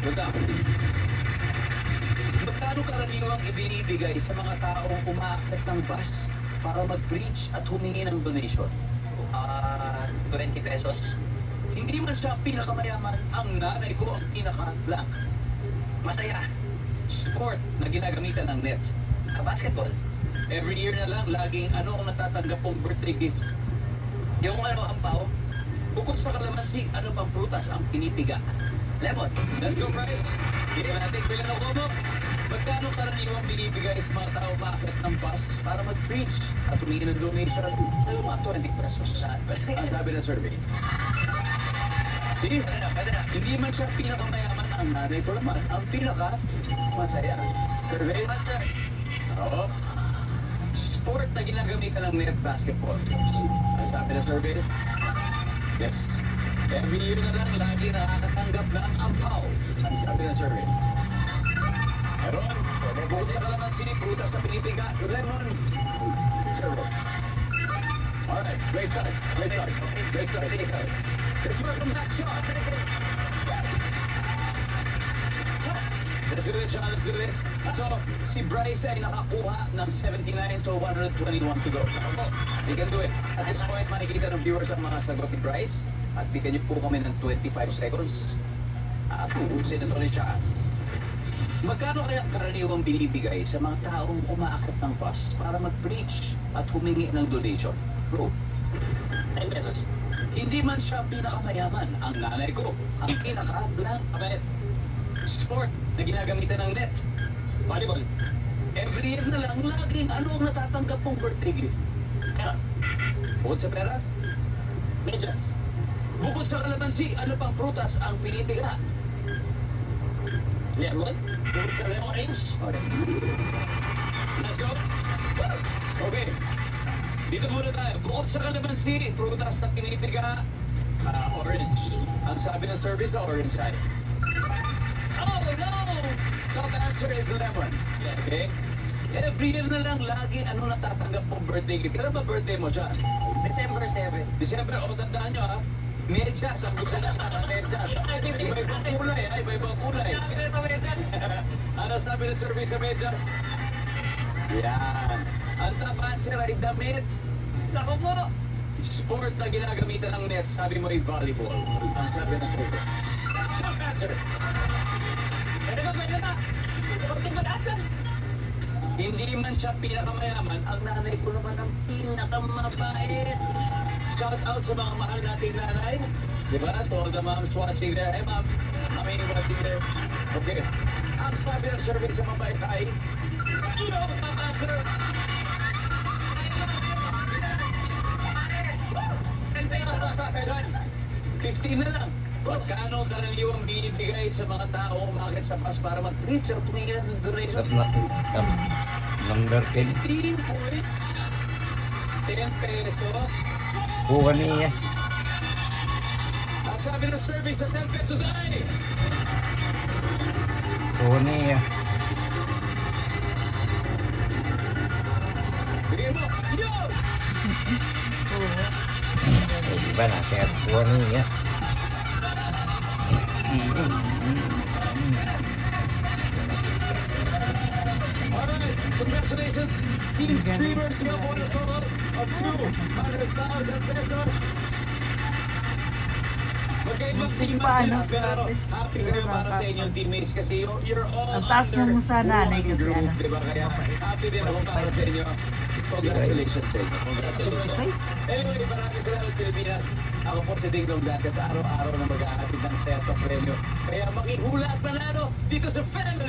Good luck. Magkano karaniwang ibinibigay sa mga taong umaakit ng bus para mag-preach at humingi ng donation? 20 pesos. Hindi man siya pinakamayaman, ang nanay ko ang pinaka-blank. Masaya. Sport na ginagamitan ng net. Basketball. Every year na lang, laging ano ang natatanggap pong birthday gift. Yung ang pao. Bukod sa kalamansi, ano pang prutas ang pinipiga? Lemon. Let's go, Bryce. Hindi natin bilang ako mo. Magkano karaniwang binibigay sa mga tao maakyat ng bus para mag-preach at humingi ng donation sa mga 20 pesos? Ang sabi ng survey. See? Pwede na. Hindi man siya pinakamayaman, ang nanay ko naman ang pinaka-masaya. Survey? Master. Oo. Sport na ginagamitan ng net basketball. Ang sabi ng survey? Yes. Every year na lang, lagi nakakatanggap ng ampaw. Ang sabi ng survey. Meron. Bukod sa kalamansi, prutas na pinipiga, lemon. Survey. Alright, great start. Great start. Great start. Great start. Let's welcome back, Sean. Let's do this, Sean. Let's do this. So, si Bryce ay nakakuha ng 79, so 121 to go. You can do it. At this point, makikita ng viewers ang mga sagot ni Bryce. At bigyan niyo po kami ng 25 seconds. At ubusin na ito ni Sean. Magkano kaya karaniwang binibigay sa mga taong umaakit ng bus para mag-preach at humingi ng donation? Bro, 10 pesos. hindi man siya pinakamayaman. Ang nanay ko, ang pinaka-blank. Sport na ginagamitan ng net. Volleyball. Every year na lang, laging ano ang natatanggap mong birthday gift? Pera. Bukod sa pera, Medyas. bukod sa kalamansi, ano pang prutas ang pinipiga? Lemon. Orange. Okay. Let's go. Okay. Dito muna tayo. Bukod sa kalamansi, prutas na pinipiga, orange. Ang sabi ng service na orange side. Oh, no! Top answer is lemon. Okay? Every year na lang, lagi ano natatanggap mong birthday gift. Kailan ba birthday mo dyan? December 7. December, o tandaan nyo ha, medyas, ang gusto na sana, medyas. Iba-ibang kulay ha, iba-ibang kulay. Ano sabi ng survey sa medyas? Yan. Ang top answer ay damit. Ako po. Sport na ginagamitan ng net, sabi mo ay volleyball. Ang sabi ng survey. Top answer. Pwede na. Kunting pag-asa. Hindi man siya pinakamayaman, ang nanay ko naman ang pinakamabait. Shout out sa mga mahal nating nanay. Diba? To all the moms watching there. Hey, ma'am. Mami watching there. Okay. Ang sabi ng survey sa mabait ay, top answer. 15 na lang. Magkano karaniwang binibigay sa mga tao umakit sa bus para mag-preach at tumingin ng donation? Number 10. 15 points. 10 pesos. Bukan niya. Ang sabi ng survey sa 10 pesos ay... Bukan niya. Bigyan mo. Yo! Iba na, kaya bukan niya. Alright, congratulations, Team Streamers. You have won a total of 200,000 pesos. Magkaibang team sila, pero happy kayo para sa inyong teammates kasi you're all Ang taas under mo sa nanay one kasi group, ano. diba? Kaya happy din ako para sa inyo. Congratulations sa inyo. Congratulations. Anyway, maraming salamat Pilipinas. Ako po si Ding Dong Dad sa araw-araw na mag-ahatid ng set of premyo. Kaya makihula at manalo dito sa Fan